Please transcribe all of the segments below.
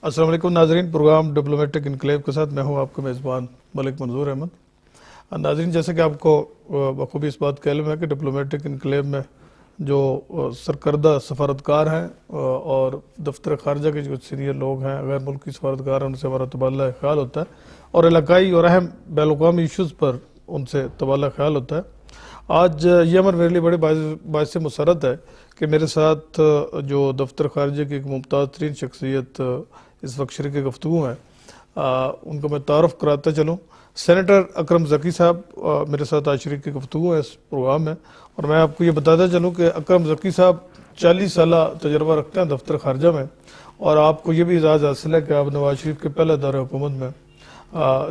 अस्सलाम वालेकुम नाजरीन, प्रोग्राम डिप्लोमेटिक इनकलेव के साथ मैं हूं आपका मेज़बान मलिक मंजूर अहमद। नाजरीन, जैसे कि आपको बखूबी इस बात का इल्म है कि डिप्लोमेटिक इनकलेव में जो सरकर्दा सफारतकार हैं और दफ्तर खारजा के जो सीनियर लोग हैं, गैर मुल्की सफारतकार हैं, उनसे हमारा तबादला ख्याल होता है और इलाकाई और अहम बैनुल-अक़वामी इशूज़ पर उनसे तबादला ख्याल होता है। आज ये अमर मेरे लिए बड़े बाइस मुसरत है कि मेरे साथ जो दफ्तर खारजा की एक मुमताज़ तरीन शख्सियत इस वक्त शरीक गुफ्तगू हैं, उनको मैं तारुफ कराता चलूँ। सेनेटर अकरम ज़की साहब मेरे साथ आज शरीक गुफ्तगू हैं इस प्रोग्राम में, और मैं आपको ये बताता चलूँ कि अकरम ज़की साहब 40 साल तजर्बा रखते हैं दफ्तर खारजा में, और आपको ये भी एजाज़ हासिल है कि आप नवाज शरीफ के पहले दौरे हुकूमत में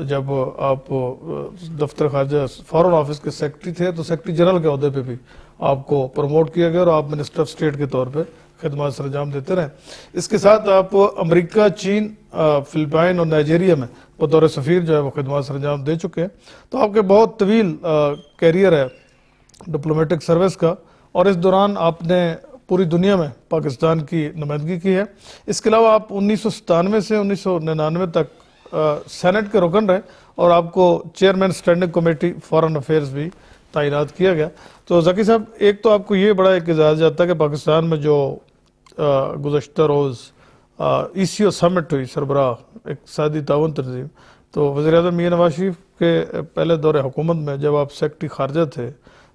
जब आप दफ्तर खारजा फॉरेन ऑफिस के सेक्रेटरी थे तो सेक्रेटरी जनरल के अहदे पे भी आपको प्रमोट किया गया और आप मिनिस्टर ऑफ स्टेट के तौर पे खिदमत सर अंजाम देते रहे। इसके साथ आप अमेरिका, चीन, फिलिपाइन और नाइजीरिया में बतौर सफ़ीर जो है वो खिदमत सर अंजाम दे चुके हैं। तो आपके बहुत तवील कैरियर है डिप्लोमेटिक सर्विस का, और इस दौरान आपने पूरी दुनिया में पाकिस्तान की नुमाइंदगी की है। इसके अलावा आप 1997 से 1999 तक सेनेट के रुकन रहे और आपको chairman standing committee foreign affairs भी तैनात किया गया। तो ज़की साहब, एक तो आपको ये बड़ा एक एजाज़ जाता है कि पाकिस्तान में जो गुज़श्ता रोज़ ECO समिट हुई, सरबराह इक़्तिसादी ताउन तंजीम, तो वज़ीर-ए-आज़म मियां नवाज शरीफ के पहले दौरे हुकूमत में जब आप सेक्रेटरी खारजा थे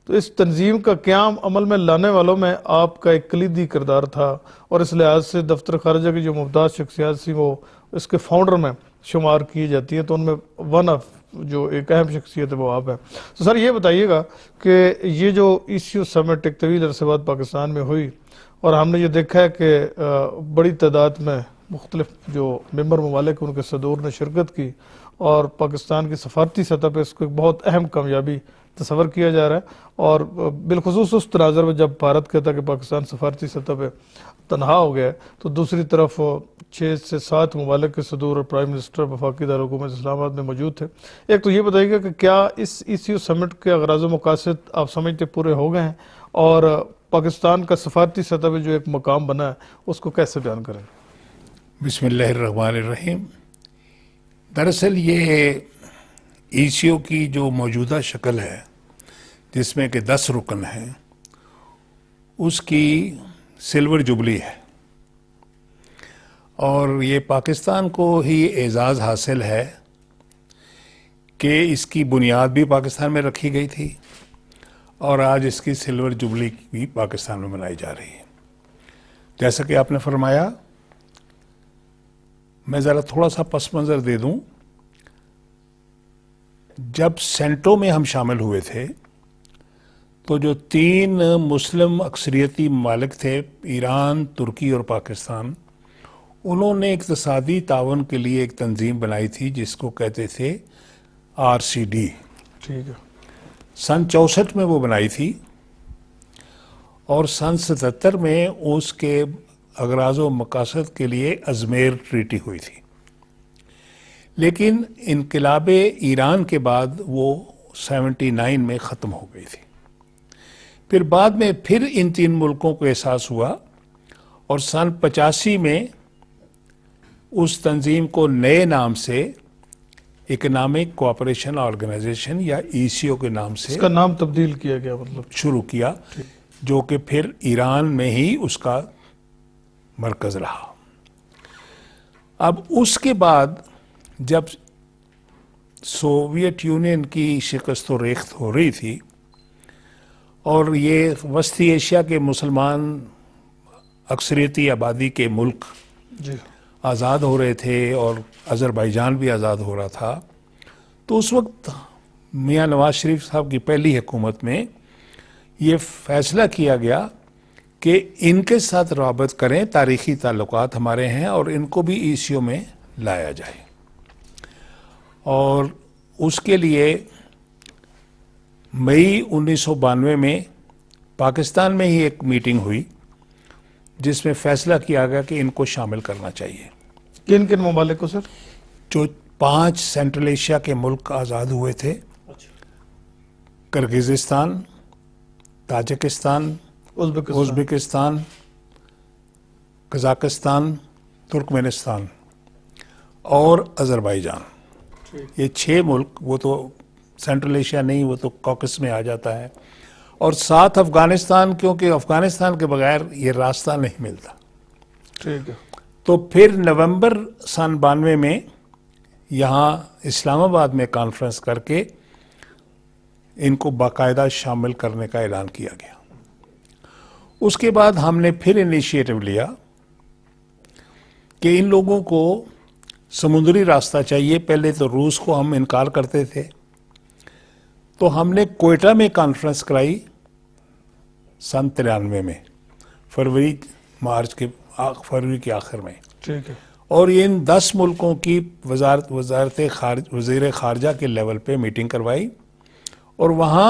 तो इस तंजीम का क़याम अमल में लाने वालों में आपका एक कलीदी किरदार था, और इस लिहाज से दफ्तर खारजा की जो मुमताज़ शख्सियत थी वो इसके फाउंडर में शुमार की जाती है, तो उनमें वन ऑफ जो एक अहम शख्सियत है वो आप हैं। तो सर, ये बताइएगा कि ये जो ECO समिट एक तवील अरसे बाद पाकिस्तान में हुई और हमने ये देखा है कि बड़ी तादाद में मुख्तलिफ जो मेंबर ममालिक उनके सदूर ने शिरकत की और पाकिस्तान की सफारती सतह पर इसको एक बहुत अहम कामयाबी तस्वर किया जा रहा है, और बिलखुसूस उस तनाज़र में जब भारत कहता है कि पाकिस्तान सफारती सतह पर तनहा हो गया है, तो दूसरी तरफ 6 से 7 ममालिक के सदूर और प्राइम मिनिस्टर वफाकी दारुल-हुकूमत इस्लामाबाद में मौजूद थे। एक तो ये बताइएगा कि क्या इस ECO समिट के अगराज़ व मकासद आप समझते पूरे हो गए हैं, और पाकिस्तान का सफारती सतह पर जो एक मकाम बना है उसको कैसे बयान करें? बिस्मिल्लाहिर्रहमानिर्रहीम। दरअसल ये ECO की जो मौजूदा शक्ल है जिसमें कि 10 रुकन हैं, उसकी सिल्वर जुबली है, और ये पाकिस्तान को ही एजाज़ हासिल है कि इसकी बुनियाद भी पाकिस्तान में रखी गई थी और आज इसकी सिल्वर जुबली भी पाकिस्तान में मनाई जा रही है। जैसा कि आपने फरमाया, मैं ज़रा थोड़ा सा पस मंज़र दे दूं। जब सेंटो में हम शामिल हुए थे तो जो 3 मुस्लिम अक्सरियती ममालिक थे, ईरान, तुर्की और पाकिस्तान, उन्होंने इक़्तिसादी तावन के लिए एक तंजीम बनाई थी जिसको कहते थे RCD। ठीक है। सन 64 में वो बनाई थी और सन 77 में उसके अगराज़ व मकासद के लिए अजमेर ट्रीटी हुई थी, लेकिन इनकलाब ईरान के बाद वो 79 में ख़त्म हो गई थी। फिर बाद में फिर इन 3 मुल्कों को एहसास हुआ और सन 85 में उस तंजीम को नए नाम से इकनॉमिक कोऑपरेशन ऑर्गेनाइजेशन या ECO के नाम से इसका नाम तब्दील किया गया, मतलब शुरू किया, जो कि फिर ईरान में ही उसका मरकज़ रहा। अब उसके बाद जब सोवियत यूनियन की शिकस्त व रेख्त हो रही थी और ये वस्ती एशिया के मुसलमान अक्सरियती आबादी के मुल्क जी आज़ाद हो रहे थे और अज़रबैजान भी आज़ाद हो रहा था, तो उस वक्त मियां नवाज शरीफ साहब की पहली हुकूमत में ये फ़ैसला किया गया कि इनके साथ रवाबत करें, तारीख़ी ताल्लुकात हमारे हैं और इनको भी ECO में लाया जाए। और उसके लिए मई 1992 में पाकिस्तान में ही एक मीटिंग हुई जिसमें फ़ैसला किया गया कि इनको शामिल करना चाहिए। किन किन ममालिक को सर? जो 5 सेंट्रल एशिया के मुल्क आज़ाद हुए थे, Kyrgyzstan, Tajikistan, Uzbekistan, Kazakhstan, Turkmenistan, और अजरबैजान। ये 6 मुल्क, वो तो सेंट्रल एशिया नहीं, वो तो कॉकस में आ जाता है, और साथ अफगानिस्तान, क्योंकि अफगानिस्तान के बगैर ये रास्ता नहीं मिलता। ठीक है। तो फिर नवंबर सन 92 में यहाँ इस्लामाबाद में कॉन्फ्रेंस करके इनको बाकायदा शामिल करने का ऐलान किया गया। उसके बाद हमने फिर इनिशिएटिव लिया कि इन लोगों को समुद्री रास्ता चाहिए। पहले तो रूस को हम इनकार करते थे, तो हमने कोयटा में कॉन्फ्रेंस कराई सन 93 में, फरवरी के आखिर में। ठीक है। और इन 10 मुल्कों की वज़ीर ख़ारजा के लेवल पे मीटिंग करवाई, और वहाँ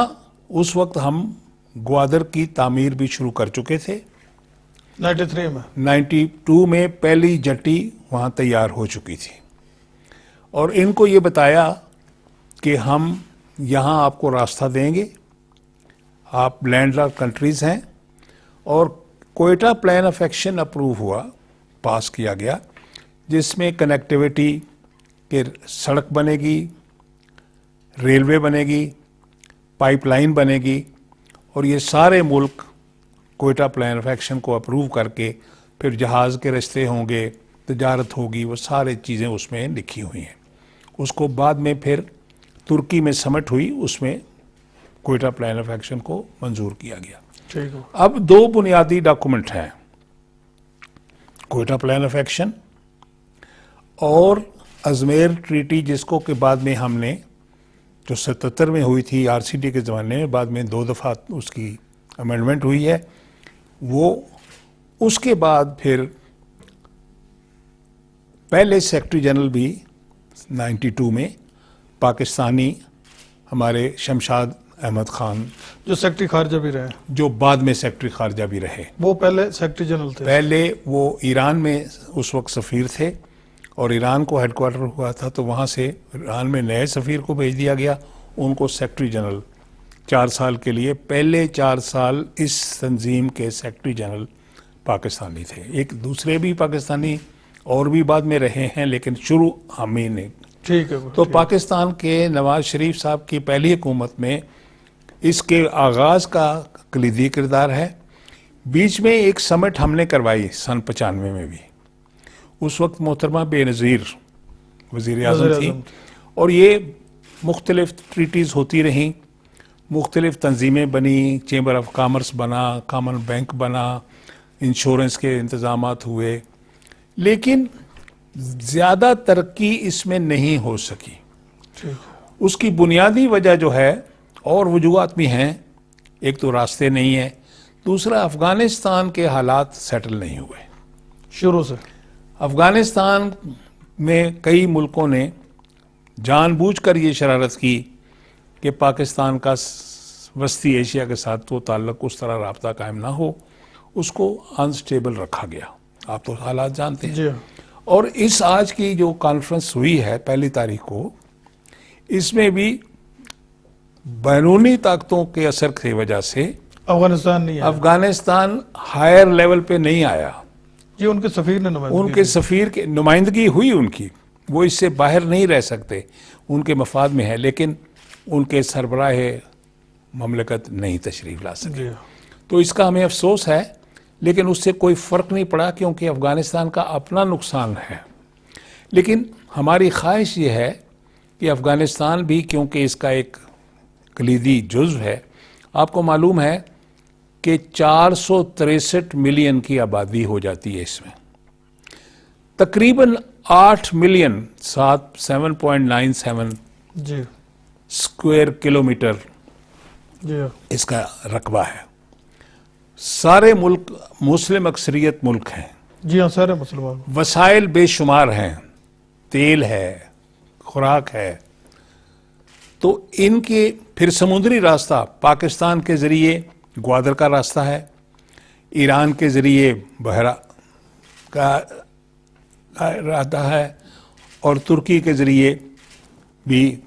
उस वक्त हम ग्वादर की तामीर भी शुरू कर चुके थे। 93 में 92 में पहली जट्टी वहाँ तैयार हो चुकी थी, और इनको ये बताया कि हम यहाँ आपको रास्ता देंगे, आप लैंडलॉक्ड कंट्रीज़ हैं। और Quetta plan of action approve हुआ, पास किया गया, जिसमें कनेक्टिविटी के सड़क बनेगी, रेलवे बनेगी, पाइपलाइन बनेगी, और ये सारे मुल्क कोयटा प्लान ऑफ एक्शन को अप्रूव करके फिर जहाज़ के रास्ते होंगे, तजारत होगी, वो सारी चीज़ें उसमें लिखी हुई हैं। उसको बाद में फिर तुर्की में समिट हुई, उसमें कोयटा प्लान ऑफ एक्शन को मंजूर किया गया। ठीक है। अब 2 बुनियादी डॉक्यूमेंट हैं, कोयटा प्लान ऑफ एक्शन और अजमेर ट्रीटी, जिसको के बाद में हमने जो 77 में हुई थी आरसीटी के ज़माने में, बाद में 2 दफ़ा उसकी अमेंडमेंट हुई है वो। उसके बाद फिर पहले सेक्रेटरी जनरल भी 92 में पाकिस्तानी हमारे शमशाद अहमद खान, जो सेक्रेटरी खारजा भी रहे, जो बाद में सेक्रेटरी खारजा भी रहे, वो पहले सेक्रेटरी जनरल थे। पहले वो ईरान में उस वक्त सफ़ीर थे, और ईरान को हेडक्वार्टर हुआ था, तो वहाँ से ईरान में नए सफ़ीर को भेज दिया गया, उनको सेक्रेटरी जनरल 4 साल के लिए। पहले 4 साल इस तंजीम के सेक्रेटरी जनरल पाकिस्तानी थे। एक दूसरे भी पाकिस्तानी और भी बाद में रहे हैं, लेकिन शुरू हम ही ने। ठीक है। तो पाकिस्तान के नवाज शरीफ साहब की पहली हुकूमत में इसके आगाज़ का कलीदी किरदार है। बीच में एक समिट हमने करवाई सन 95 में भी, उस वक्त मोहतरमा बेनज़ीर वज़ीर आज़म थी, और ये मुख्तलिफ ट्रीटीज़ होती रहीं, मुख्तलिफ तंजीमें बनी, चेंबर ऑफ कॉमर्स बना, कॉमन बैंक बना, इंश्योरेंस के इंतज़ामात हुए, लेकिन ज़्यादा तरक्की इसमें नहीं हो सकी। उसकी बुनियादी वजह जो है, और वजूहात भी हैं, एक तो रास्ते नहीं है, दूसरा अफ़गानिस्तान के हालात सेटल नहीं हुए शुरू से। अफ़गानिस्तान में कई मुल्कों ने जानबूझकर ये शरारत की कि पाकिस्तान का वस्ती एशिया के साथ वो ताल्लुक़ उस तरह राब्ता कायम ना हो, उसको अनस्टेबल रखा गया। आप तो हालात जानते हैं। जी। और इस आज की जो कॉन्फ्रेंस हुई है 1 तारीख को, इसमें भी बैरूनी ताकतों के असर की वजह से अफगानिस्तान नहीं आया। अफगानिस्तान हायर लेवल पे नहीं आया। जी, उनके सफीर ने उनके सफ़ीर की नुमाइंदगी हुई उनकी, वो इससे बाहर नहीं रह सकते, उनके मफाद में है, लेकिन उनके सरबराह ममलकत नहीं तशरीफ़ ला सके। तो इसका हमें अफसोस है, लेकिन उससे कोई फ़र्क नहीं पड़ा, क्योंकि अफ़गानिस्तान का अपना नुकसान है। लेकिन हमारी ख्वाहिश ये है कि अफ़गानिस्तान भी, क्योंकि इसका एक कलीदी जुज़्व है, आपको मालूम है कि 463 मिलियन की आबादी हो जाती है इसमें, तकरीबन 8 मिलियन 7.97 जी स्क्वायर किलोमीटर जी इसका रकबा है। सारे मुल्क मुस्लिम अक्सरियत मुल्क हैं। जी हाँ, सारे मुसलमान। वसाइल बेशुमार हैं, तेल है, खुराक है, तो इनके फिर समुद्री रास्ता पाकिस्तान के ज़रिए ग्वादर का रास्ता है, ईरान के ज़रिए बहरा का रास्ता है, और तुर्की के ज़रिए भी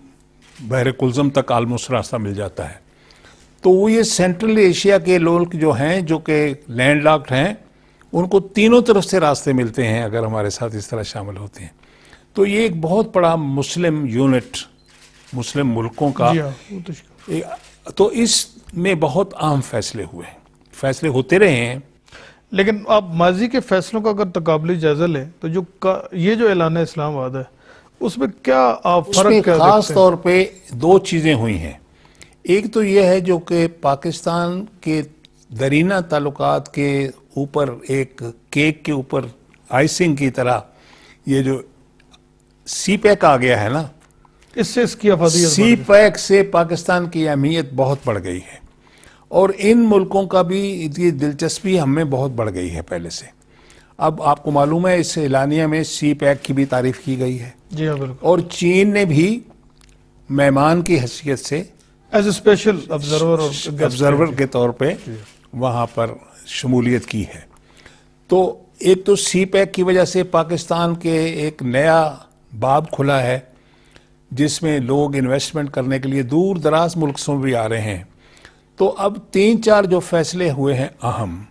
बहर कुल्ज़म तक आलमोस्ट रास्ता मिल जाता है। तो वो ये सेंट्रल एशिया के लोग जो हैं, जो कि लैंडलॉक्ड हैं, उनको तीनों तरफ से रास्ते मिलते हैं अगर हमारे साथ इस तरह शामिल होते हैं। तो ये एक बहुत बड़ा मुस्लिम यूनिट, मुस्लिम मुल्कों का जी हाँ, वो तो तो इसमें बहुत अहम फैसले हुए हैं, फैसले होते रहे हैं। लेकिन आप माजी के फैसलों का अगर तकाबली जायजा लें तो ये जो ऐलान इस्लामाबाद है उसमें क्या आप उसमें फर्क क्या खास देखते हैं? तौर पे दो चीजें हुई हैं। एक तो यह है जो कि पाकिस्तान के दरीना ताल्लुकात के ऊपर एक केक के ऊपर आइसिंग की तरह ये जो सी पैक आ गया है ना, इससे इसकी अफादियत सी बढ़ गई। पैक से पाकिस्तान की अहमियत बहुत बढ़ गई है और इन मुल्कों का भी ये दिलचस्पी हमें बहुत बढ़ गई है पहले से। अब आपको मालूम है इस एलानिया में सी पैक की भी तारीफ की गई है जी हाँ बिल्कुल, और चीन ने भी मेहमान की हैसियत से एज ए स्पेशल ऑब्जर्वर और गेस्ट ऑब्जर्वर के तौर पे वहाँ पर शमूलियत की है। तो एक तो सी पैक की वजह से पाकिस्तान के एक नया बाब खुला है जिसमें लोग इन्वेस्टमेंट करने के लिए दूर दराज मुल्क से भी आ रहे हैं। तो अब 3-4 जो फैसले हुए हैं अहम,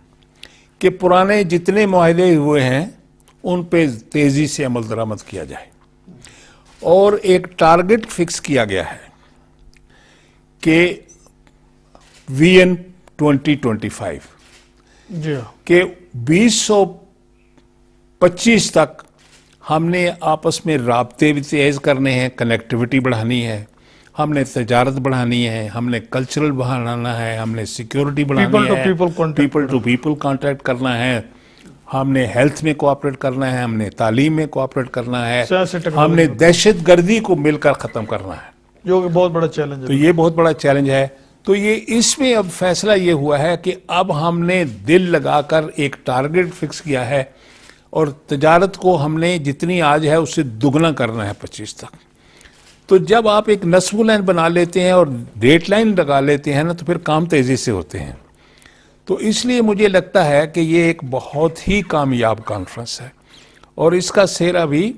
कि पुराने जितने मुआहदे हुए हैं उन पे तेजी से अमल दरामद किया जाए और एक टारगेट फिक्स किया गया है कि VN 2025 जी हाँ, के 2025 तक हमने आपस में राब्ते भी तेज करने हैं, कनेक्टिविटी बढ़ानी है, हमने तजारत बढ़ानी है, हमने कल्चरल बढ़ाना है, हमने सिक्योरिटी बढ़ानी है, पीपल टू पीपल कॉन्टैक्ट करना है, हमने हेल्थ में कोऑपरेट करना है, हमने तालीम में कोऑपरेट करना है, सियासी टेक्नोलॉजी हमने दहशत गर्दी को मिलकर ख़त्म करना है। जो कि बहुत बड़ा चैलेंज तो है। ये बहुत बड़ा चैलेंज है। तो ये इसमें अब फैसला ये हुआ है कि अब हमने दिल लगाकर एक टारगेट फिक्स किया है और तजारत को हमने जितनी आज है उससे दुगना करना है 25 तक। तो जब आप एक नस्ब लाइन बना लेते हैं और डेट लाइन लगा लेते हैं ना तो फिर काम तेजी से होते हैं। तो इसलिए मुझे लगता है कि ये एक बहुत ही कामयाब कॉन्फ्रेंस है और इसका सेहरा भी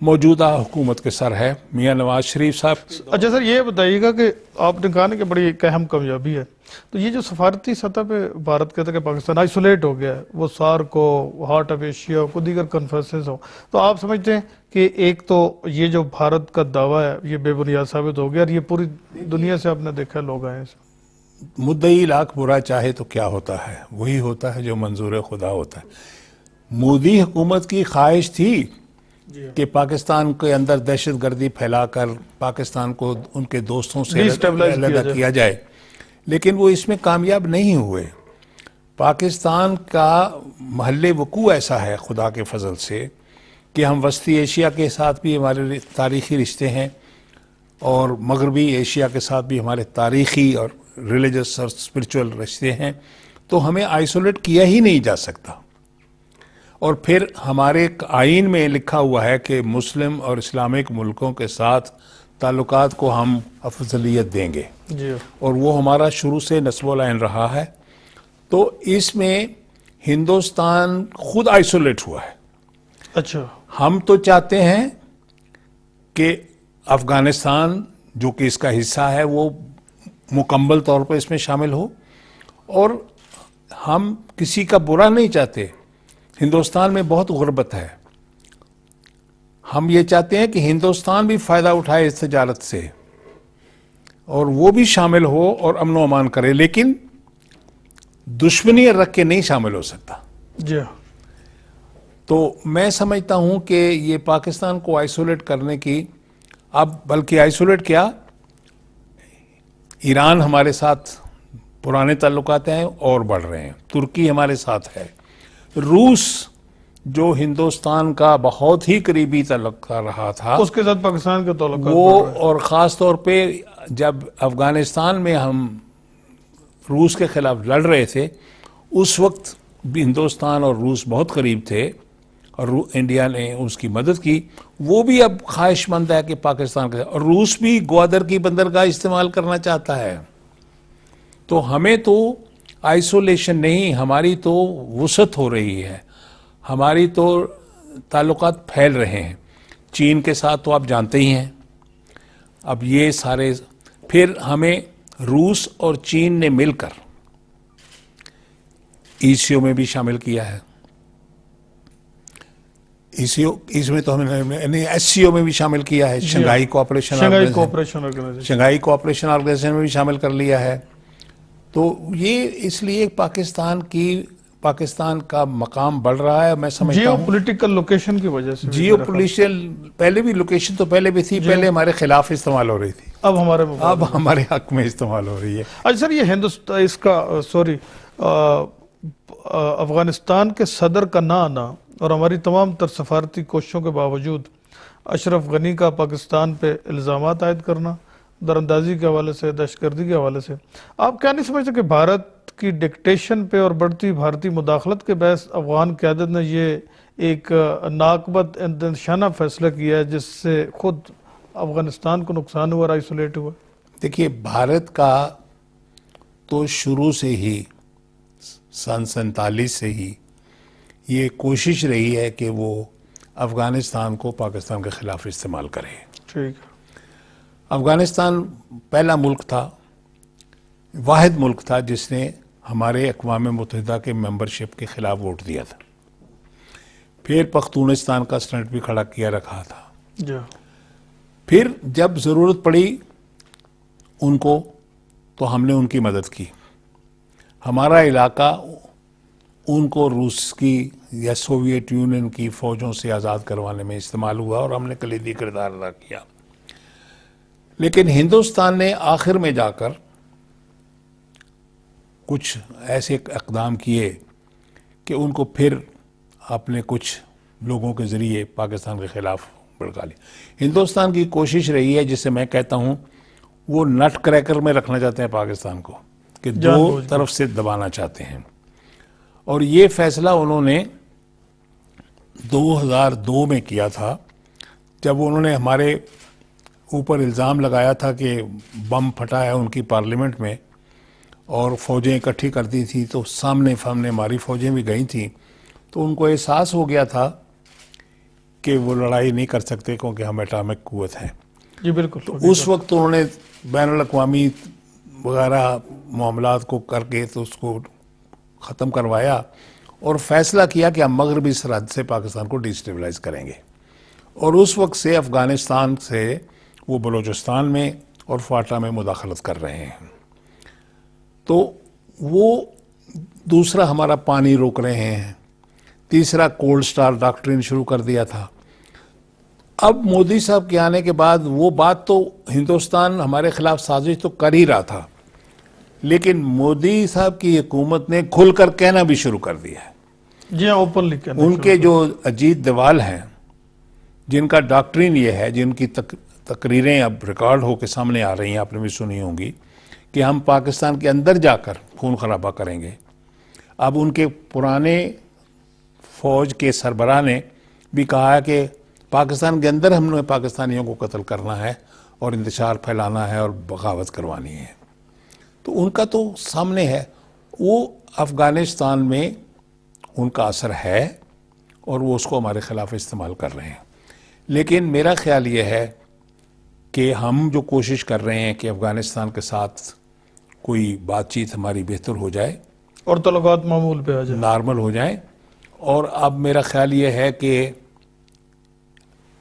मौजूदा हुकूमत के सर है, मियां नवाज शरीफ साहब। अच्छा सर, ये बताइएगा कि आपने कहा ना कि बड़ी एक अहम कामयाबी है, तो ये जो सफारती सतह पे भारत कहता है कि पाकिस्तान आइसोलेट हो गया है, वो सार्क को, हार्ट ऑफ एशिया को, दीगर कॉन्फ्रेंसेस हो, तो आप समझते हैं कि एक तो ये जो भारत का दावा है ये बेबुनियाद साबित हो गया और ये पूरी दुनिया से आपने देखा लोग आए हैं? मुद्दई लाख बुरा चाहे तो क्या होता है, वही होता है जो मंजूर खुदा होता है। मोदी हुकूमत की ख्वाहिश थी कि पाकिस्तान के अंदर दहशत गर्दी फैलाकर पाकिस्तान को उनके दोस्तों से अलग किया जाए, लेकिन वो इसमें कामयाब नहीं हुए। पाकिस्तान का महल्ले वकू ऐसा है खुदा के फजल से कि हम वस्ती एशिया के साथ भी हमारे तारीखी रिश्ते हैं और मगरबी एशिया के साथ भी हमारे तारीखी और रिलीजियस और स्पिरिचुअल रिश्ते हैं, तो हमें आइसोलेट किया ही नहीं जा सकता। और फिर हमारे आइन में लिखा हुआ है कि मुस्लिम और इस्लामिक मुल्कों के साथ ताल्लुकात को हम अफजलियत देंगे जी, और वो हमारा शुरू से नस्बुल आइन रहा है। तो इसमें हिंदुस्तान खुद आइसोलेट हुआ है। अच्छा, हम तो चाहते हैं कि अफगानिस्तान जो कि इसका हिस्सा है वो मुकम्मल तौर पर इसमें शामिल हो और हम किसी का बुरा नहीं चाहते। हिंदुस्तान में बहुत गुर्बत है, हम ये चाहते हैं कि हिंदुस्तान भी फ़ायदा उठाए इस तजारत से और वो भी शामिल हो और अमन व अमान करे, लेकिन दुश्मनी रख के नहीं शामिल हो सकता। जी, तो मैं समझता हूं कि ये पाकिस्तान को आइसोलेट करने की, अब बल्कि आइसोलेट क्या, ईरान हमारे साथ पुराने ताल्लुकात हैं और बढ़ रहे हैं, तुर्की हमारे साथ है, रूस जो हिंदुस्तान का बहुत ही करीबी ताल्लुक रहा था उसके साथ पाकिस्तान के ताल्लुकात वो, बढ़ रहे हैं। और ख़ास तौर पे जब अफगानिस्तान में हम रूस के खिलाफ लड़ रहे थे उस वक्त भी हिंदुस्तान और रूस बहुत करीब थे और इंडिया ने उसकी मदद की। वो भी अब ख्वाहिशमंद है कि पाकिस्तान के, और रूस भी ग्वादर की बंदरगाह इस्तेमाल करना चाहता है। तो हमें तो आइसोलेशन नहीं, हमारी तो वुसअत हो रही है, हमारी तो ताल्लुकात फैल रहे हैं। चीन के साथ तो आप जानते ही हैं, अब ये सारे, फिर हमें रूस और चीन ने मिलकर ECO में भी शामिल किया है, इसमें तो हमने एससीओ में भी शामिल किया है, Shanghai cooperation Shanghai cooperation organisation, Shanghai cooperation organisation में भी शामिल कर लिया है। तो ये इसलिए पाकिस्तान का मकाम बढ़ रहा है, मैं समझता जियो हूँ पॉलिटिकल लोकेशन की वजह से। जियो पोलिटिकल पहले भी लोकेशन तो पहले भी थी, पहले हमारे खिलाफ इस्तेमाल हो रही थी, अब हमारे हक में इस्तेमाल हो रही है। अच्छा सर, ये हिंदुस्तान इसका सॉरी अफगानिस्तान के सदर का ना आना और हमारी तमाम तर सफारती कोशिशों के बावजूद अशरफ गनी का पाकिस्तान पे इल्ज़ामात आयद करना, दरअंदाजी के हवाले से, दहशतगर्दी के हवाले से, आप क्या नहीं समझते कि भारत की डिक्टेशन पे और बढ़ती भारतीय मुदाखलत के बहस अफगान क़यादत ने ये एक नाकबत निशाना फैसला किया है जिससे खुद अफगानिस्तान को नुकसान हुआ और आइसोलेट हुआ? देखिए, भारत का तो शुरू से ही सन 47 से ही ये कोशिश रही है कि वो अफगानिस्तान को पाकिस्तान के खिलाफ इस्तेमाल करे। ठीक है। अफगानिस्तान पहला मुल्क था, वाहिद मुल्क था जिसने हमारे अक़वाम मुत्तहिदा के मेंबरशिप के खिलाफ वोट दिया था। फिर पख्तूनिस्तान का स्टैंड भी खड़ा किया रखा था। फिर जब ज़रूरत पड़ी उनको, तो हमने उनकी मदद की। हमारा इलाका उनको रूस की या सोवियत यूनियन की फ़ौजों से आज़ाद करवाने में इस्तेमाल हुआ और हमने कलीदी किरदार अदा किया। लेकिन हिंदुस्तान ने आखिर में जाकर कुछ ऐसे इक़दाम किए कि उनको फिर अपने कुछ लोगों के ज़रिए पाकिस्तान के ख़िलाफ़ भड़का लिया। हिंदुस्तान की कोशिश रही है, जिसे मैं कहता हूँ वो नट क्रैकर में रखना चाहते हैं पाकिस्तान को, कि दो तरफ से दबाना चाहते हैं। और ये फैसला उन्होंने 2002 में किया था, जब उन्होंने हमारे ऊपर इल्ज़ाम लगाया था कि बम फटा है उनकी पार्लियामेंट में और फ़ौजें इकट्ठी कर दी थी, तो सामने हमारी फ़ौजें भी गई थी। तो उनको एहसास हो गया था कि वो लड़ाई नहीं कर सकते क्योंकि हम एटॉमिक क़ुव्वत हैं। जी बिल्कुल। तो उस वक्त उन्होंने बैनुल-अक़वामी वगैरह मामलात को करके तो उसको ख़त्म करवाया और फ़ैसला किया कि हम मगरबी सरहद से पाकिस्तान को डिस्टेबलाइज करेंगे। और उस वक्त से अफ़गानिस्तान से वो बलूचिस्तान में और फाटा में मुदाखलत कर रहे हैं। तो वो दूसरा हमारा पानी रोक रहे हैं, तीसरा कोल्ड स्टार डॉक्ट्रिन शुरू कर दिया था। अब मोदी साहब के आने के बाद वो बात तो हिंदुस्तान हमारे खिलाफ साजिश तो कर ही रहा था, लेकिन मोदी साहब की हुकूमत ने खुलकर कहना भी शुरू कर दिया है। जी हाँ, ओपनली कहना। उनके जो अजीत डोभाल हैं, जिनका डॉक्ट्रिन ये है, जिनकी तकरीरें अब रिकॉर्ड होकर सामने आ रही हैं, आपने भी सुनी होंगी, कि हम पाकिस्तान के अंदर जाकर खून खराबा करेंगे। अब उनके पुराने फ़ौज के सरबराह ने भी कहा है कि पाकिस्तान के अंदर हमने पाकिस्तानियों को कत्ल करना है और इंतशार फैलाना है और बगावत करवानी है। तो उनका तो सामने है, वो अफ़गानिस्तान में उनका असर है और वो उसको हमारे ख़िलाफ़ इस्तेमाल कर रहे हैं। लेकिन मेरा ख्याल ये है कि हम जो कोशिश कर रहे हैं कि अफ़गानिस्तान के साथ कोई बातचीत हमारी बेहतर हो जाए और तल्लुकात मामूल पे आ जाए, नॉर्मल हो जाए। और अब मेरा ख्याल ये है कि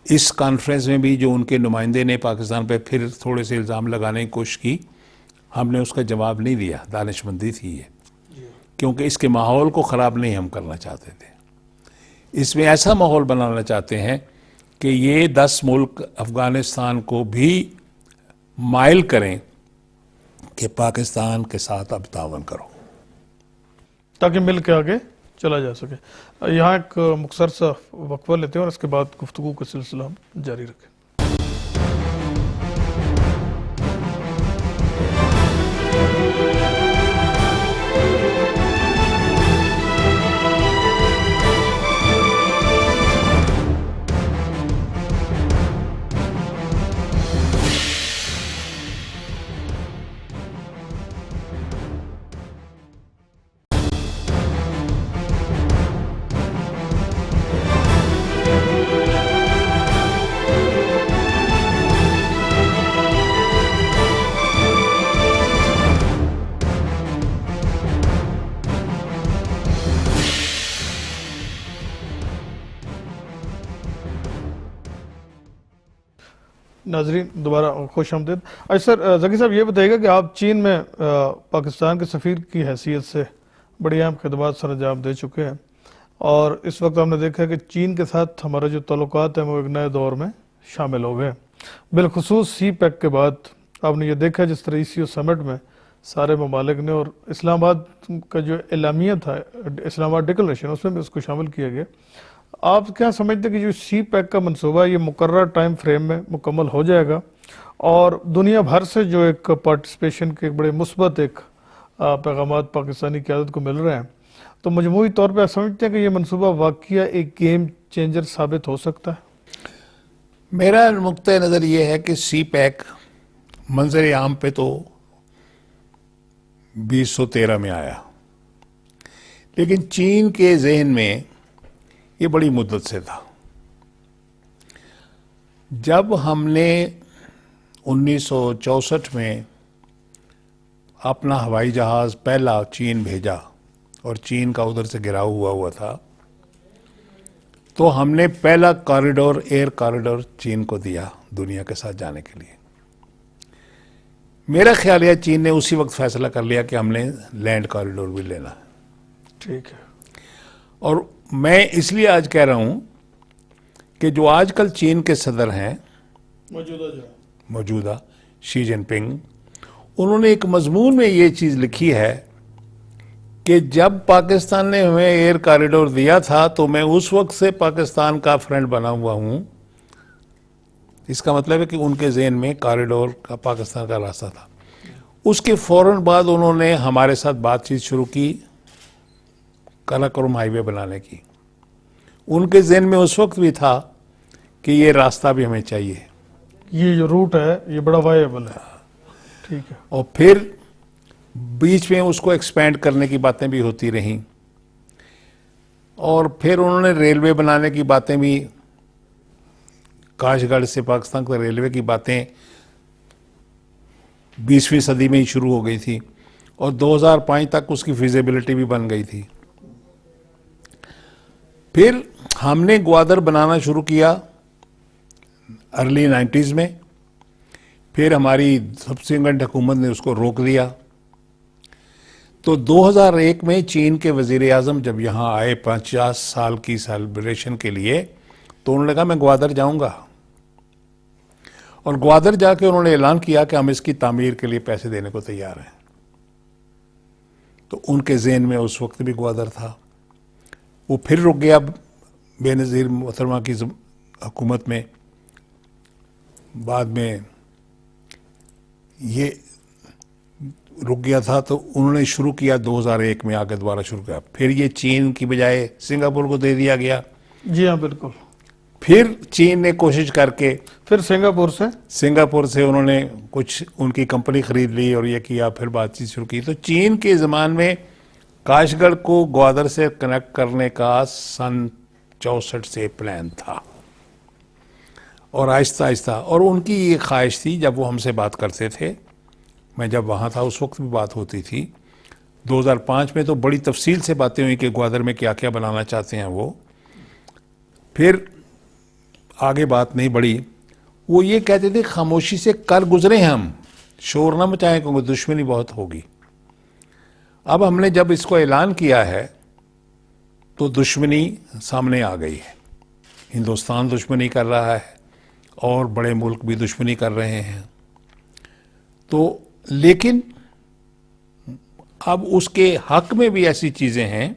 इस कॉन्फ्रेंस में भी जो उनके नुमाइंदे ने पाकिस्तान पे फिर थोड़े से इल्ज़ाम लगाने की कोशिश की, हमने उसका जवाब नहीं दिया, दानिशमंदी थी ये, क्योंकि इसके माहौल को ख़राब नहीं हम करना चाहते थे। इसमें ऐसा माहौल बनाना चाहते हैं कि ये 10 मुल्क अफ़गानिस्तान को भी माइल करें कि पाकिस्तान के साथ अब तावन करो, ताकि मिल के आगे चला जा सके। यहाँ एक मुख्तसर सा वक्फा लेते हैं और इसके बाद गुफ्तगू का सिलसिला हम जारी रखें। नाजरीन दोबारा खुश आमदीद। अच्छा सर, जकी साहब ये बताइएगा कि आप चीन में पाकिस्तान के सफ़ीर की हैसियत से बड़ी अहम खिदमत सर अंजाम दे चुके हैं, और इस वक्त हमने देखा कि चीन के साथ हमारे जो ताल्लुकात हैं वो एक नए दौर में शामिल हो गए। बिलखुसूस सी पैक के बाद आपने ये देखा जिस तरह ECO समिट में सारे ममालिक ने, और इस्लामाबाद का जो एलामिया था, इस्लामाबाद डिक्लेरेशन, उसमें भी उसको शामिल किया गया। आप क्या समझते हैं कि जो सी पैक का मनसूबा ये मुकर्रर टाइम फ्रेम में मुकम्मल हो जाएगा, और दुनिया भर से जो एक पार्टिसिपेशन के एक बड़े मुस्बत एक पैगामात पाकिस्तानी क़यादत को मिल रहे हैं, तो मजमूई तौर पर आप समझते हैं कि ये मनसूबा वाकया एक गेम चेंजर साबित हो सकता है? मेरा नुक्ता नज़र ये है कि सी पैक मंजर आम पे तो 2013 में आया, लेकिन चीन के जहन में ये बड़ी मुद्दत से था। जब हमने 1964 में अपना हवाई जहाज पहला चीन भेजा और चीन का उधर से घिराव हुआ था, तो हमने पहला कॉरिडोर, एयर कॉरिडोर चीन को दिया दुनिया के साथ जाने के लिए। मेरा ख्याल है चीन ने उसी वक्त फैसला कर लिया कि हमने लैंड कॉरिडोर भी लेना है। ठीक है। और मैं इसलिए आज कह रहा हूं कि जो आजकल चीन के सदर हैं मौजूदा शी जिनपिंग, उन्होंने एक मजमून में ये चीज़ लिखी है कि जब पाकिस्तान ने हमें एयर कॉरिडोर दिया था तो मैं उस वक्त से पाकिस्तान का फ्रेंड बना हुआ हूं। इसका मतलब है कि उनके ज़हन में कॉरिडोर का पाकिस्तान का रास्ता था। उसके फौरन बाद उन्होंने हमारे साथ बातचीत शुरू की काराकोरम हाईवे बनाने की। उनके ज़हन में उस वक्त भी था कि ये रास्ता भी हमें चाहिए, ये जो रूट है ये बड़ा वायबल है। ठीक है। और फिर बीच में उसको एक्सपेंड करने की बातें भी होती रहीं, और फिर उन्होंने रेलवे बनाने की बातें भी, काशगढ़ से पाकिस्तान के रेलवे की बातें 20वीं सदी में ही शुरू हो गई थी, और 2005 तक उसकी फिजिबिलिटी भी बन गई थी। फिर हमने ग्वादर बनाना शुरू किया अर्ली 90s में, फिर हमारी सब्सिक्वेंट हुकूमत ने उसको रोक दिया। तो 2001 में चीन के वजीर आज़म जब यहाँ आए 50 साल की सेलिब्रेशन के लिए, तो उन्होंने कहा मैं ग्वादर जाऊंगा, और ग्वादर जाके उन्होंने ऐलान किया कि हम इसकी तामीर के लिए पैसे देने को तैयार हैं। तो उनके ज़हन में उस वक्त भी ग्वादर था। वो फिर रुक गया बेनज़ीर मोहतरमा की हुकूमत में, बाद में ये रुक गया था, तो उन्होंने शुरू किया 2001 में आके दोबारा शुरू किया। फिर ये चीन की बजाय सिंगापुर को दे दिया गया। जी हाँ बिल्कुल। फिर चीन ने कोशिश करके फिर सिंगापुर से उन्होंने कुछ उनकी कंपनी खरीद ली और ये किया, फिर बातचीत शुरू की। तो चीन के ज़मान में काशगढ़ को ग्वादर से कनेक्ट करने का सन 64 से प्लान था, और आहिस्ता आहिस्ता, और उनकी ये ख्वाहिश थी जब वो हमसे बात करते थे, मैं जब वहाँ था उस वक्त भी बात होती थी। 2005 में तो बड़ी तफसील से बातें हुई कि ग्वादर में क्या क्या बनाना चाहते हैं वो। फिर आगे बात नहीं बढ़ी। वो ये कहते थे खामोशी से कर गुजरे, हम शोर ना मचाएं क्योंकि दुश्मनी बहुत होगी। अब हमने जब इसको ऐलान किया है तो दुश्मनी सामने आ गई है। हिंदुस्तान दुश्मनी कर रहा है और बड़े मुल्क भी दुश्मनी कर रहे हैं। तो लेकिन अब उसके हक में भी ऐसी चीज़ें हैं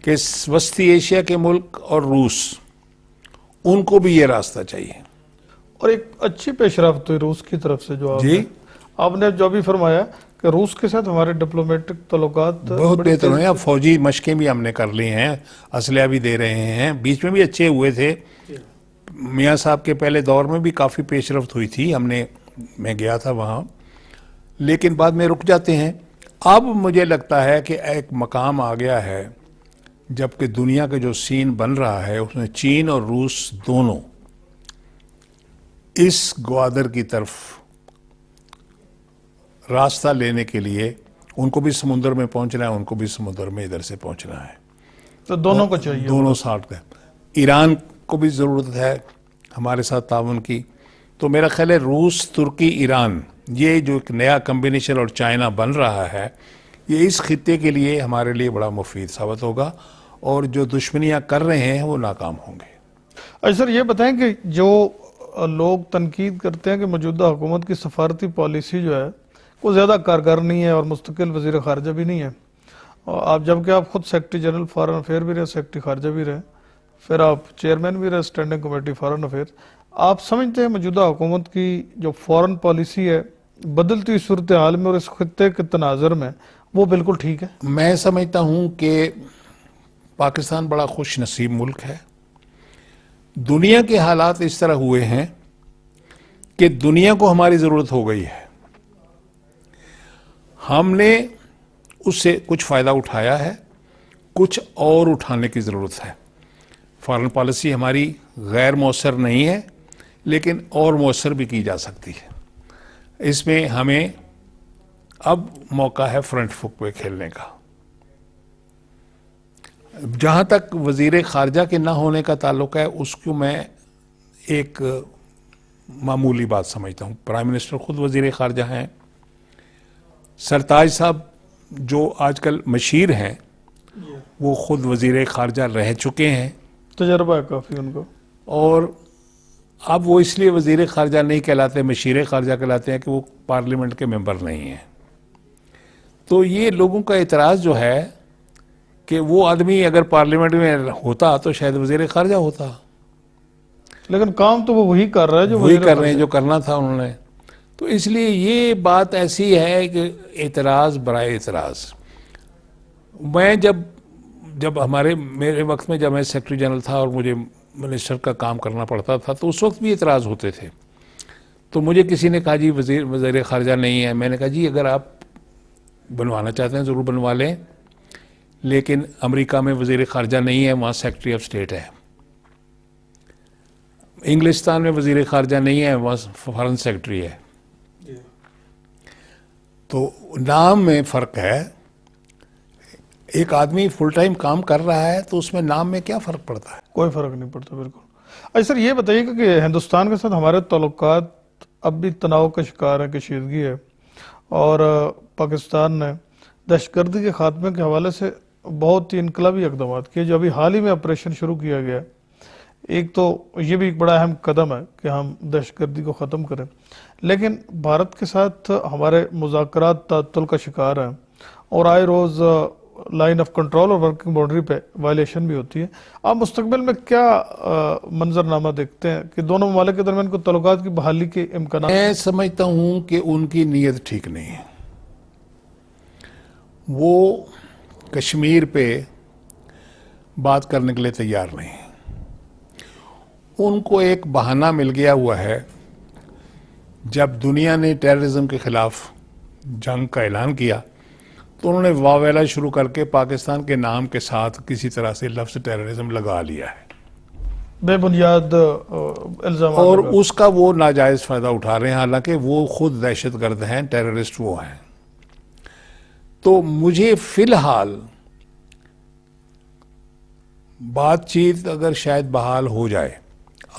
कि वस्ती एशिया के मुल्क और रूस, उनको भी ये रास्ता चाहिए। और एक अच्छी पेशरफ्त हुई रूस की तरफ से, जो आपने जो भी फरमाया कि रूस के साथ हमारे डिप्लोमेटिक ताल्लुकात बहुत बेहतर हुए। अब फौजी मशकें भी हमने कर ली हैं, असलिया भी दे रहे हैं, बीच में भी अच्छे हुए थे। मियाँ साहब के पहले दौर में भी काफ़ी पेशरफ्त हुई थी, मैं गया था वहाँ, लेकिन बाद में रुक जाते हैं। अब मुझे लगता है कि एक मकाम आ गया है जबकि दुनिया का जो सीन बन रहा है उसमें चीन और रूस दोनों इस ग्वादर की तरफ रास्ता लेने के लिए, उनको भी समुद्र में पहुंचना है, उनको भी समुद्र में इधर से पहुंचना है। तो दोनों को चाहिए, दोनों साथ का। ईरान को भी ज़रूरत है हमारे साथ ताउन की, तो मेरा ख्याल है रूस, तुर्की, ईरान, ये जो एक नया कम्बिनेशन और चाइना बन रहा है, ये इस खित्ते के लिए हमारे लिए बड़ा मुफीद साबित होगा और जो दुश्मनियां कर रहे हैं वो नाकाम होंगे। अच्छा सर, ये बताएं कि जो लोग तनकीद करते हैं कि मौजूदा हुकूमत की सफारती पॉलिसी जो है वो ज़्यादा कारगर नहीं है और मुस्तकिल वज़ीर ख़ारजा भी नहीं है, और आप जबकि आप खुद सेक्रेटरी जनरल फॉरेन अफेयर भी रहे, सेक्रेटरी ख़ारजा भी रहे, फिर आप चेयरमैन भी रहे स्टैंडिंग कमेटी फॉरेन अफेयर, आप समझते हैं मौजूदा हुकूमत की जो फॉरेन पॉलिसी है बदलती हुई सूरत हाल में और इस खत्ते के तनाजर में वो बिल्कुल ठीक है? मैं समझता हूं कि पाकिस्तान बड़ा खुश नसीब मुल्क है। दुनिया के हालात इस तरह हुए हैं कि दुनिया को हमारी ज़रूरत हो गई है, हमने उससे कुछ फ़ायदा उठाया है, कुछ और उठाने की ज़रूरत है। फॉरेन पॉलिसी हमारी गैर मौसर नहीं है, लेकिन और मौसर भी की जा सकती है। इसमें हमें अब मौका है फ्रंट फुट पे खेलने का। जहाँ तक वज़ीर ख़ारजा के ना होने का ताल्लुक है, उसको मैं एक मामूली बात समझता हूँ। प्राइम मिनिस्टर खुद वज़ीर ख़ारजा हैं, सरताज साहब जो आजकल मशीर हैं वो खुद वज़ीर ख़ारजा रह चुके हैं, तजर्बा है काफ़ी उनको, और अब वो इसलिए वज़ीर ख़ारजा नहीं कहलाते, मशीर ख़ारजा कहलाते हैं कि वो पार्लियामेंट के मेंबर नहीं हैं। तो ये लोगों का एतराज़ जो है कि वो आदमी अगर पार्लियामेंट में होता तो शायद वज़ीर ख़ारजा होता, लेकिन काम तो वो वही कर रहा है जो वही कर रहे हैं जो करना था उन्होंने। तो इसलिए ये बात ऐसी है कि एतराज़ बराए एतराज़। मैं जब मेरे वक्त में जब मैं सेक्रेटरी जनरल था और मुझे मिनिस्टर का काम करना पड़ता था, तो उस वक्त भी एतराज़ होते थे। तो मुझे किसी ने कहा जी वज़ीर ख़ारजा नहीं है। मैंने कहा जी अगर आप बनवाना चाहते हैं ज़रूर बनवा लें, लेकिन अमेरिका में वज़ीर ख़ारजा नहीं है, वहाँ सेक्रेटरी ऑफ स्टेट है। इंग्लिस्तान में वज़ीर ख़ारजा नहीं है, वहाँ फॉरेन सेक्रेटरी है। तो नाम में फ़र्क है। एक आदमी फुल टाइम काम कर रहा है तो उसमें नाम में क्या फ़र्क पड़ता है? कोई फ़र्क नहीं पड़ता, बिल्कुल। अच्छा सर, ये बताइएगा कि हिंदुस्तान के साथ हमारे ताल्लुकात अब भी तनाव का शिकार है, कशीदगी है, और पाकिस्तान ने दहशतगर्दी के खात्मे के हवाले से बहुत ही इनकलाबी इक़दाम किए, जो अभी हाल ही में ऑपरेशन शुरू किया गया है। एक तो ये भी एक बड़ा अहम कदम है कि हम दहशतगर्दी को ख़त्म करें, लेकिन भारत के साथ हमारे मुज़ाकरात तातुल का शिकार हैं और आए रोज़ लाइन ऑफ कंट्रोल और वर्किंग बाउंड्री पे वायलेशन भी होती है। आप मुस्तकबिल में क्या मंजरनामा देखते हैं कि दोनों ममालिक के दरमियान को ताल्लुकात की बहाली के इम्कान? मैं समझता हूँ कि उनकी नीयत ठीक नहीं है। वो कश्मीर पे बात करने के लिए तैयार नहीं है। उनको एक बहाना मिल गया हुआ है। जब दुनिया ने टेररिज्म के खिलाफ जंग का ऐलान किया तो उन्होंने वावेला शुरू करके पाकिस्तान के नाम के साथ किसी तरह से लफ्ज़ टेररिज्म लगा लिया है, बेबुनियाद इल्ज़ाम, और उसका वो नाजायज़ फ़ायदा उठा रहे हैं, हालांकि वो खुद दहशतगर्द हैं, टेररिस्ट वो हैं। तो मुझे फ़िलहाल बातचीत अगर शायद बहाल हो जाए,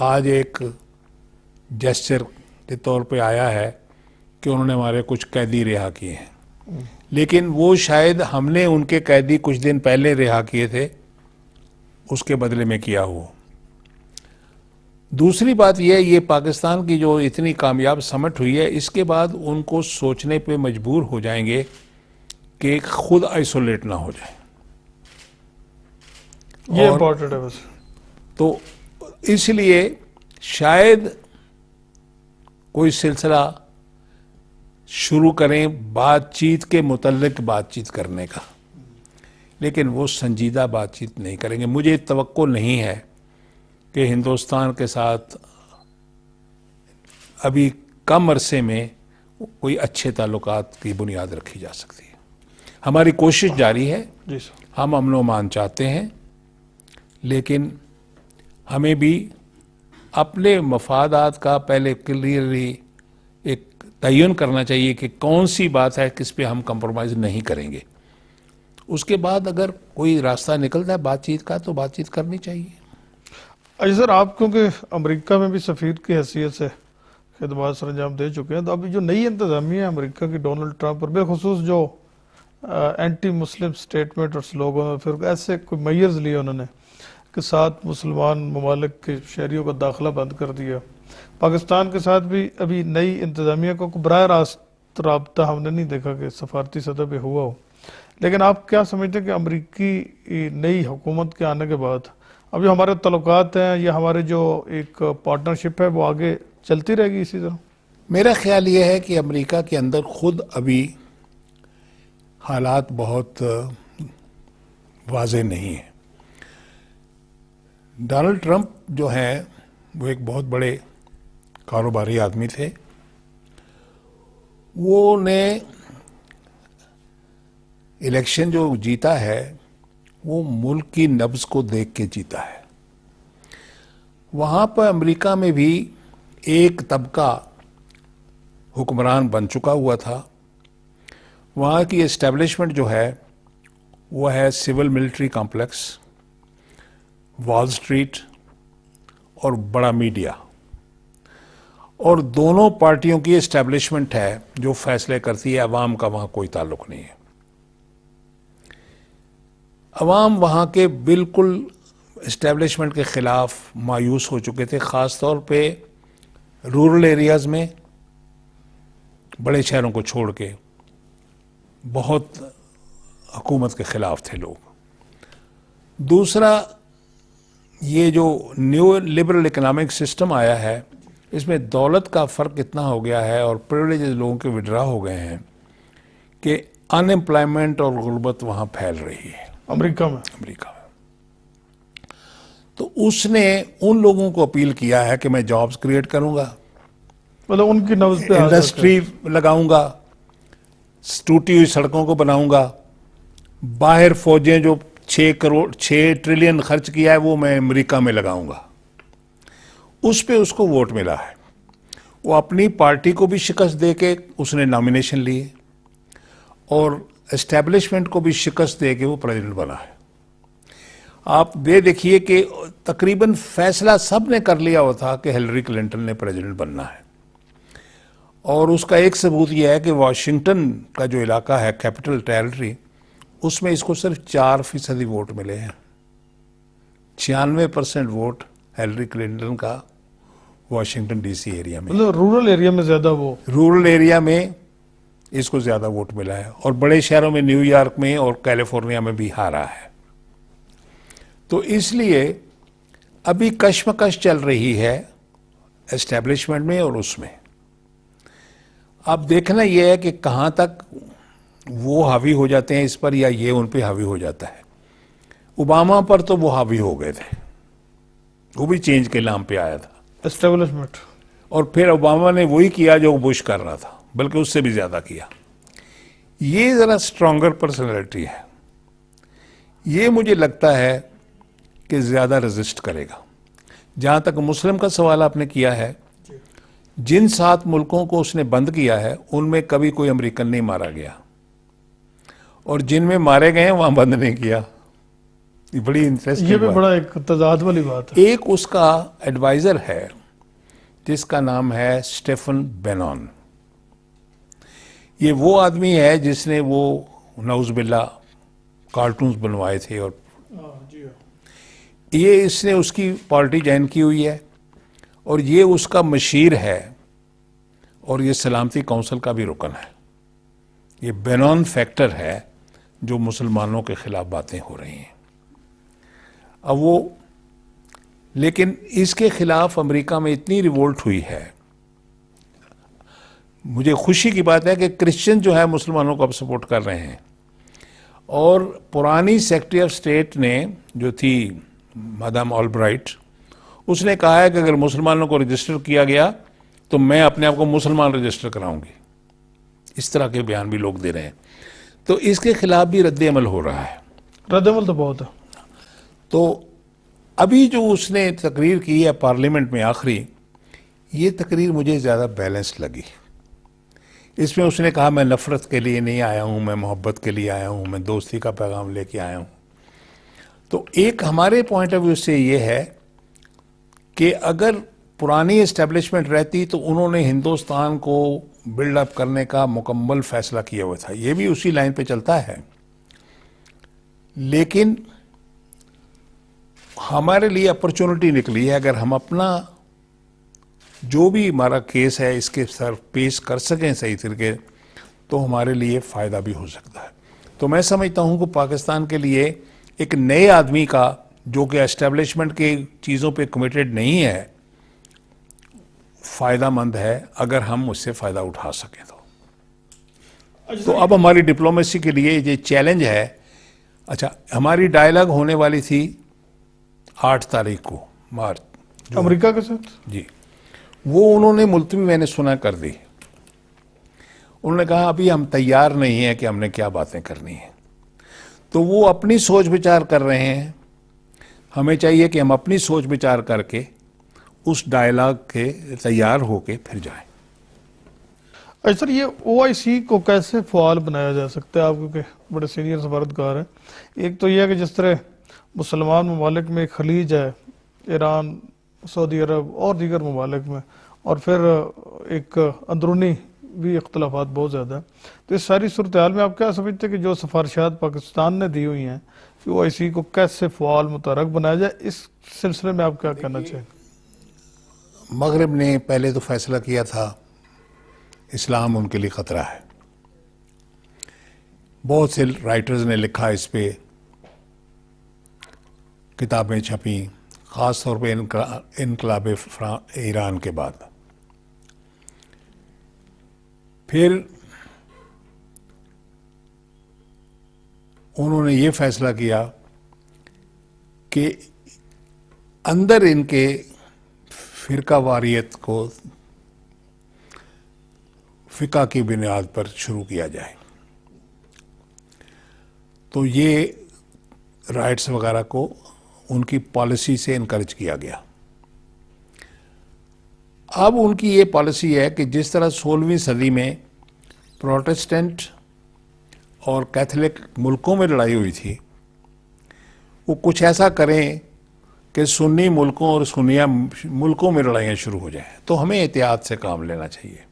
आज एक जेस्चर के तौर पे आया है कि उन्होंने हमारे कुछ कैदी रिहा किए हैं, लेकिन वो शायद हमने उनके कैदी कुछ दिन पहले रिहा किए थे, उसके बदले में किया हो। दूसरी बात यह, ये पाकिस्तान की जो इतनी कामयाब समिट हुई है, इसके बाद उनको सोचने पे मजबूर हो जाएंगे कि खुद आइसोलेट ना हो जाए। ये इम्पोर्टेंट है बस। तो इसलिए शायद कोई सिलसिला शुरू करें बातचीत के मुतल्लिक बातचीत करने का, लेकिन वो संजीदा बातचीत नहीं करेंगे। मुझे तवक्को नहीं है कि हिंदुस्तान के साथ अभी कम अरसे में कोई अच्छे ताल्लुकात की बुनियाद रखी जा सकती है। हमारी कोशिश जारी है, हम अमन व अमान चाहते हैं, लेकिन हमें भी अपने मफादात का पहले क्लियरली एक तयन करना चाहिए कि कौन सी बात है किस पे हम कंप्रोमाइज़ नहीं करेंगे। उसके बाद अगर कोई रास्ता निकलता है बातचीत का तो बातचीत करनी चाहिए। अच्छा सर, आप क्योंकि अमेरिका में भी सफ़ीर की हैसियत से खिदमत सर अंजाम दे चुके हैं। तो अभी जो नई इंतजामिया है अमेरिका की डोनाल्ड ट्रंप पर, बेखुसूस जो एंटी मुस्लिम स्टेटमेंट और स्लोगन और फिर ऐसे कोई मेयर्स लिए उन्होंने कि 7 मुसलमान ममालिक के शहरियों का दाखिला बंद कर दिया। पाकिस्तान के साथ भी अभी नई इंतजामिया को बराह रास्त रबता हमने नहीं देखा कि सफारती सतह पे हुआ हो। लेकिन आप क्या समझते हैं कि अमरीकी नई हुकूमत के आने के बाद अब जो हमारे तल्लुकात हैं या हमारे जो एक पार्टनरशिप है वो आगे चलती रहेगी इसी तरह? मेरा ख्याल ये है कि अमेरिका के अंदर खुद अभी हालात बहुत वाज़ेह नहीं है। डोनाल्ड ट्रंप जो हैं वो एक बहुत बड़े कारोबारी आदमी थे। वो ने इलेक्शन जो जीता है वो मुल्क की नब्ज को देख के जीता है। वहाँ पर अमेरिका में भी एक तबका हुक्मरान बन चुका हुआ था। वहाँ की एस्टेब्लिशमेंट जो है वो है civil military complex, Wall Street और बड़ा मीडिया, और दोनों पार्टियों की एस्टेब्लिशमेंट है जो फैसले करती है। अवाम का वहाँ कोई ताल्लुक नहीं है। अवाम वहाँ के बिल्कुल एस्टेब्लिशमेंट के ख़िलाफ़ मायूस हो चुके थे, ख़ास तौर पे रूरल एरियाज़ में, बड़े शहरों को छोड़ के बहुत हुकूमत के ख़िलाफ़ थे लोग। दूसरा, ये जो न्यू लिबरल इकोनॉमिक सिस्टम आया है इसमें दौलत का फ़र्क इतना हो गया है और प्रिविलेजेस लोगों के विड्रा हो गए हैं कि अनएम्प्लॉयमेंट और गुर्बत वहाँ फैल रही है अमेरिका में। तो उसने उन लोगों को अपील किया है कि मैं जॉब्स क्रिएट करूंगा, मतलब उनकी नब्ज पे इंडस्ट्री लगाऊंगा, टूटी हुई सड़कों को बनाऊंगा, बाहर फौजें जो 6 ट्रिलियन खर्च किया है वो मैं अमेरिका में लगाऊंगा। उस पे उसको वोट मिला है। वो अपनी पार्टी को भी शिकस्त दे के उसने नॉमिनेशन लिए और एस्टेब्लिशमेंट को भी शिकस्त दे के वो प्रेसिडेंट बना है। आप ये देखिए कि तकरीबन फैसला सब ने कर लिया हुआ था कि हिलरी क्लिंटन ने प्रेसिडेंट बनना है, और उसका एक सबूत यह है कि वाशिंगटन का जो इलाका है, कैपिटल टेरिटरी, उसमें इसको सिर्फ 4% वोट मिले हैं। 96% वोट हिलरी क्लिंटन का वाशिंगटन डीसी एरिया में, मतलब रूरल एरिया में ज्यादा, वो रूरल एरिया में इसको ज्यादा वोट मिला है, और बड़े शहरों में न्यूयॉर्क में और कैलिफोर्निया में भी हारा है। तो इसलिए अभी कश्मकश चल रही है एस्टेब्लिशमेंट में और उसमें। अब देखना यह है कि कहाँ तक वो हावी हो जाते हैं इस पर या ये उन पे हावी हो जाता है। ओबामा पर तो वो हावी हो गए थे, वो भी चेंज के नाम पे आया था एस्टेब्लिशमेंट, और फिर ओबामा ने वही किया जो बुश कर रहा था, बल्कि उससे भी ज्यादा किया। ये जरा स्ट्रॉन्गर पर्सनैलिटी है। ये मुझे लगता है कि ज्यादा रेजिस्ट करेगा। जहां तक मुस्लिम का सवाल आपने किया है, जिन 7 मुल्कों को उसने बंद किया है उनमें कभी कोई अमेरिकन नहीं मारा गया, और जिनमें मारे गए हैं वहां बंद नहीं किया। ये बड़ी इंटरेस्टिंग, ये भी बड़ा एक तजाद वाली बात है। एक उसका एडवाइजर है जिसका नाम है स्टेफन बेनॉन। ये वो आदमी है जिसने वो नौज़बिल्ला कार्टून्स बनवाए थे, और ये इसने उसकी पार्टी ज्वाइन की हुई है, और ये उसका मशीर है, और ये सलामती काउंसिल का भी रुकन है। ये बेनॉन फैक्टर है जो मुसलमानों के खिलाफ बातें हो रही हैं। अब वो, लेकिन इसके खिलाफ अमेरिका में इतनी रिवोल्ट हुई है। मुझे खुशी की बात है कि क्रिश्चियन जो है मुसलमानों को अब सपोर्ट कर रहे हैं, और पुरानी सेक्रेटरी ऑफ स्टेट ने जो थी मैडम ऑलब्राइट, उसने कहा है कि अगर मुसलमानों को रजिस्टर किया गया तो मैं अपने आप को मुसलमान रजिस्टर कराऊंगी। इस तरह के बयान भी लोग दे रहे हैं। तो इसके खिलाफ भी रद्द अमल हो रहा है। रद्द अमल तो बहुत है। तो अभी जो उसने तकरीर की है पार्लियामेंट में आखिरी, ये तकरीर मुझे ज़्यादा बैलेंस लगी। इसमें उसने कहा मैं नफ़रत के लिए नहीं आया हूँ, मैं मोहब्बत के लिए आया हूँ, मैं दोस्ती का पैगाम लेके आया हूँ। तो एक हमारे पॉइंट ऑफ व्यू से ये है कि अगर पुरानी एस्टेब्लिशमेंट रहती तो उन्होंने हिंदुस्तान को बिल्डअप करने का मुकम्मल फैसला किया हुआ था, ये भी उसी लाइन पे चलता है। लेकिन हमारे लिए अपॉर्चुनिटी निकली है, अगर हम अपना जो भी हमारा केस है इसके सर पेश कर सकें सही तरीके, तो हमारे लिए फ़ायदा भी हो सकता है। तो मैं समझता हूं कि पाकिस्तान के लिए एक नए आदमी का जो कि एस्टेब्लिशमेंट के चीज़ों पे कमिटेड नहीं है, फ़ायदा मंद है अगर हम उससे फ़ायदा उठा सकें तो अब हमारी डिप्लोमेसी के लिए ये चैलेंज है। अच्छा, हमारी डायलॉग होने वाली थी 8 तारीख को मार्च अमेरिका के साथ जी, वो उन्होंने मुलतवी मैंने सुना कर दी। उन्होंने कहा अभी हम तैयार नहीं हैं कि हमने क्या बातें करनी है, तो वो अपनी सोच विचार कर रहे हैं। हमें चाहिए कि हम अपनी सोच विचार करके उस डायलॉग के तैयार होके फिर जाएं। अच्छा सर, ये ओआईसी को कैसे फ़आल बनाया जा सकता है? आप क्योंकि बड़े सीनियर सफारतकार हैं, एक तो यह है कि जिस तरह मुसलमान ममालिक में खलीज है, ईरान, सऊदी अरब और दीगर ममालिक में, और फिर एक अंदरूनी भी इख्तलाफात बहुत ज़्यादा है, तो इस सारी सूरत हाल में आप क्या समझते हैं कि जो सिफारिशात पाकिस्तान ने दी हुई हैं कि ओआईसी को कैसे फ़आल मुतहर्रिक बनाया जाए, इस सिलसिले में आप क्या कहना चाहेंगे? मगरिब ने पहले तो फैसला किया था इस्लाम उनके लिए ख़तरा है। बहुत से राइटर्स ने लिखा, इस पे किताबें छपी, ख़ास तौर पे इनकलाब ईरान के बाद। फिर उन्होंने ये फैसला किया कि अंदर इनके फ़िरका वारियत को फ़िका की बुनियाद पर शुरू किया जाए। तो ये राइट्स वगैरह को उनकी पॉलिसी से इनकरेज किया गया। अब उनकी ये पॉलिसी है कि जिस तरह 16वीं सदी में प्रोटेस्टेंट और कैथोलिक मुल्कों में लड़ाई हुई थी, वो कुछ ऐसा करें कि सुन्नी मुल्कों और सुन्निया मुल्कों में लड़ाइयाँ शुरू हो जाएं। तो हमें एहतियात से काम लेना चाहिए।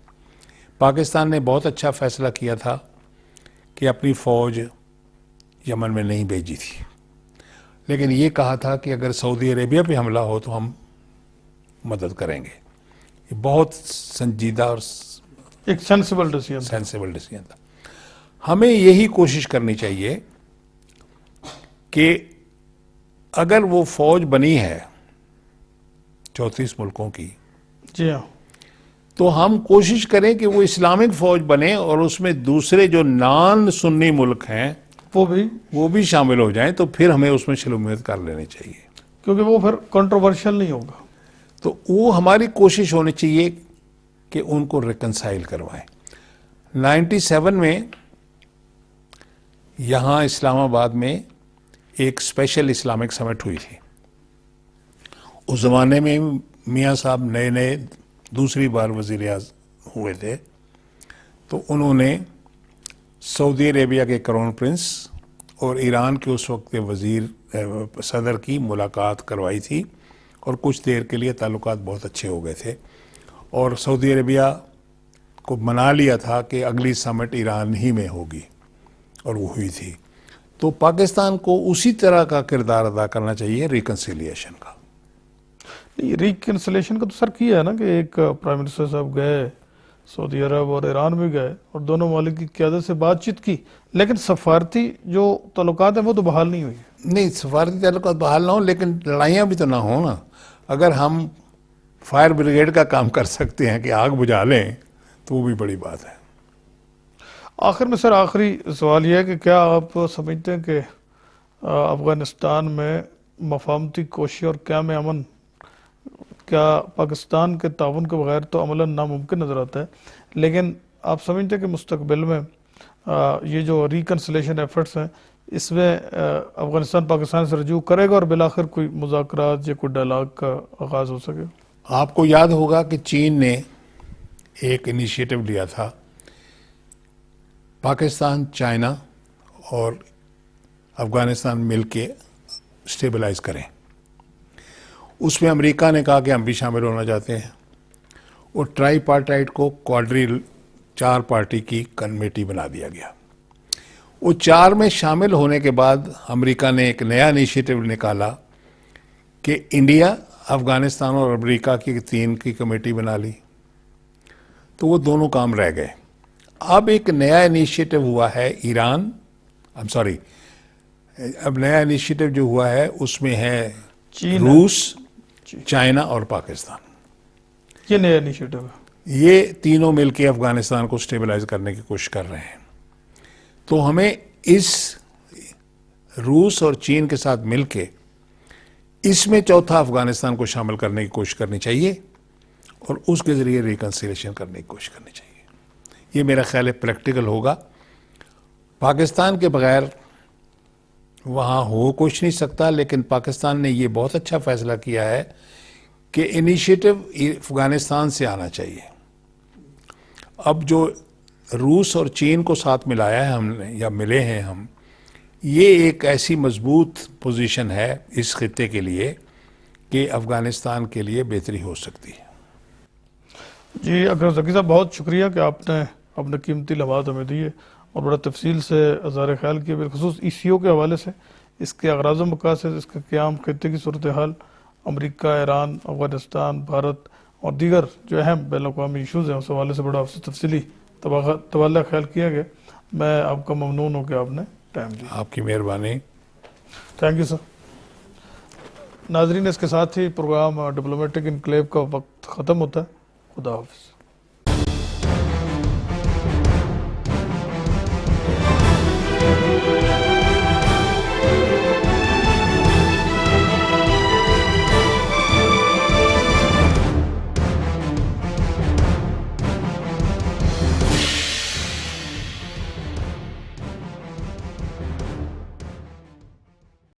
पाकिस्तान ने बहुत अच्छा फैसला किया था कि अपनी फ़ौज यमन में नहीं भेजी थी, लेकिन ये कहा था कि अगर सऊदी अरेबिया पे हमला हो तो हम मदद करेंगे। ये बहुत संजीदा और एक सेंसिबल डिसीजन था। हमें यही कोशिश करनी चाहिए कि अगर वो फौज बनी है 34 मुल्कों की, जी हाँ, तो हम कोशिश करें कि वो इस्लामिक फौज बने और उसमें दूसरे जो नॉन सुन्नी मुल्क हैं वो भी शामिल हो जाएं, तो फिर हमें उसमें शमूलियत कर लेनी चाहिए, क्योंकि वो फिर कंट्रोवर्शियल नहीं होगा। तो वो हमारी कोशिश होनी चाहिए कि उनको रिकंसाइल करवाएं। 97 में यहाँ इस्लामाबाद में एक स्पेशल इस्लामिक समिट हुई थी। उस ज़माने में मियाँ साहब नए नए दूसरी बार वज़ीर आज़म हुए थे, तो उन्होंने सऊदी अरेबिया के क्राउन प्रिंस और ईरान के उस वक्त के सदर की मुलाकात करवाई थी, और कुछ देर के लिए ताल्लुकात बहुत अच्छे हो गए थे, और सऊदी अरेबिया को मना लिया था कि अगली समिट ईरान ही में होगी, और वो हुई थी। तो पाकिस्तान को उसी तरह का किरदार अदा करना चाहिए रिकन्सिलिएशन का। रिकन्सिलिएशन का तो सर किया है ना कि एक प्राइम मिनिस्टर साहब गए सऊदी अरब और ईरान भी गए और दोनों मालिक की क़यादत से बातचीत की, लेकिन सफारती जो ताल्लुकात हैं वो तो बहाल नहीं हुई। नहीं, सफारती ताल्लुकात बहाल ना हो, लेकिन लड़ाइयाँ भी तो ना हो ना। अगर हम फायर ब्रिगेड का काम कर सकते हैं कि आग बुझा लें, तो वो भी बड़ी बात है। आखिर में सर, आखिरी सवाल यह है कि क्या आप समझते हैं कि अफ़गानिस्तान में मफाहमती कोशिश और क़याम अमन क्या पाकिस्तान के ताउन के बगैर तो अमलन नामुमकिन नज़र आता है, लेकिन आप समझते हैं कि मुस्तकबिल में ये जो रिकन्सिलेशन एफर्ट्स हैं इसमें अफ़गानिस्तान पाकिस्तान से रजू करेगा और बिलाखिर कोई मुज़ाकरात या कोई डायलॉग का आगाज़ हो सके? आपको याद होगा कि चीन ने एक इनिशिएटिव लिया था, पाकिस्तान, चाइना और अफ़गानिस्तान मिल के स्टेबलाइज करें। उसमें अमेरिका ने कहा कि हम भी शामिल होना चाहते हैं और ट्राईपार्टाइट को क्वाड्रिल 4 पार्टी की कमेटी बना दिया गया। वो 4 में शामिल होने के बाद अमेरिका ने एक नया इनिशिएटिव निकाला कि इंडिया, अफगानिस्तान और अमेरिका की 3 की कमेटी बना ली, तो वो दोनों काम रह गए। अब एक नया इनिशिएटिव हुआ है ईरान, अब नया इनिशिएटिव जो हुआ है उसमें है रूस, चाइना और पाकिस्तान। ये नया इनिशिएटिव है। ये तीनों मिलकर अफगानिस्तान को स्टेबलाइज करने की कोशिश कर रहे हैं। तो हमें इस रूस और चीन के साथ मिलके इसमें चौथा अफगानिस्तान को शामिल करने की कोशिश करनी चाहिए और उसके जरिए रिकंसिलिएशन करने की कोशिश करनी चाहिए। ये मेरा ख्याल है प्रैक्टिकल होगा। पाकिस्तान के बगैर वहाँ हो कुछ नहीं सकता, लेकिन पाकिस्तान ने ये बहुत अच्छा फैसला किया है कि इनिशिएटिव अफगानिस्तान से आना चाहिए। अब जो रूस और चीन को साथ मिलाया है हमने या मिले हैं हम, ये एक ऐसी मजबूत पोजीशन है इस खित्ते के लिए कि अफगानिस्तान के लिए बेहतरी हो सकती है। जी अकरम ज़की साहब, बहुत शुक्रिया कि आपने अपने कीमती लम्हात हमें दिए और बड़ा तफसील से अज़ार ख्याल किया, बिलखसूस ECO के हवाले से, इसके अगराज़ व मकासद, इसका क़याम, खित्ते की सूरत हाल, अमरीका, ईरान, अफगानिस्तान, भारत और दीगर जो अहम बैनुल-अक़वामी इशूज़ हैं उस हवाले से बड़ा आपसे तफसीली तबादला ख्याल किया गया। मैं आपका ममनून हूँ कि आपने टाइम दिया। आपकी मेहरबानी। Thank you sir. नाजरीन, इसके साथ ही प्रोग्राम डिप्लोमेटिक इनक्लेव का वक्त ख़त्म होता है। खुदा हाफ़िज़।